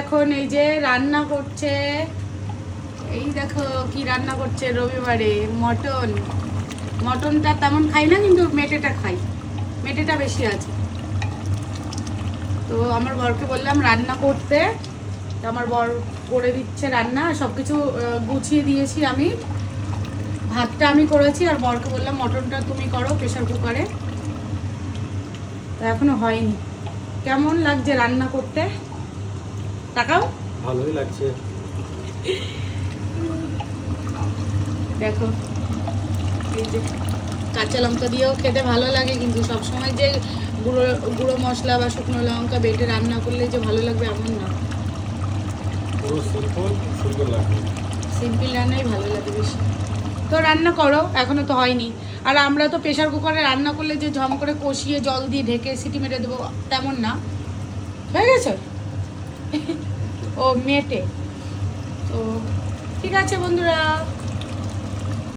এখন এই যে রান্না করছে, এই দেখো কি রান্না করছে রবিবারে, মটন। মটনটা তেমন খাই না, কিন্তু মেটেটা খাই, মেটেটা বেশি আছে। তো আমার বরকে বললাম রান্না করতে, তো আমার বর করে দিচ্ছে রান্না, সব কিছু গুছিয়ে দিয়েছি আমি। ভাতটা আমি করেছি, আর বরকে বললাম মটনটা তুমি করো প্রেশার কুকারে। তো এখনো হয়নি। কেমন লাগছে রান্না করতে? তাকাও। ভালোই লাগছে। দেখো এই যে কাঁচা লঙ্কা দিয়েও খেতে ভালো লাগে, কিন্তু সবসময় যে গুঁড়ো গুঁড়ো মশলা বা শুকনো লঙ্কা বেটে রান্না করলে যে ভালো লাগবে এমন না। পুরো সিম্পল সুন্দর লাগবে। সিম্পল রান্নাই ভালো লাগে বেশি। তো রান্না করো, এখনো তো হয়নি। আর আমরা তো প্রেশার কুকারে রান্না করলে যে ঝম করে কষিয়ে জল দিয়ে ঢেকে সিটি মেরে দেবো তেমন না। হয়ে গেছে ও মেটে। তো ঠিক আছে বন্ধুরা।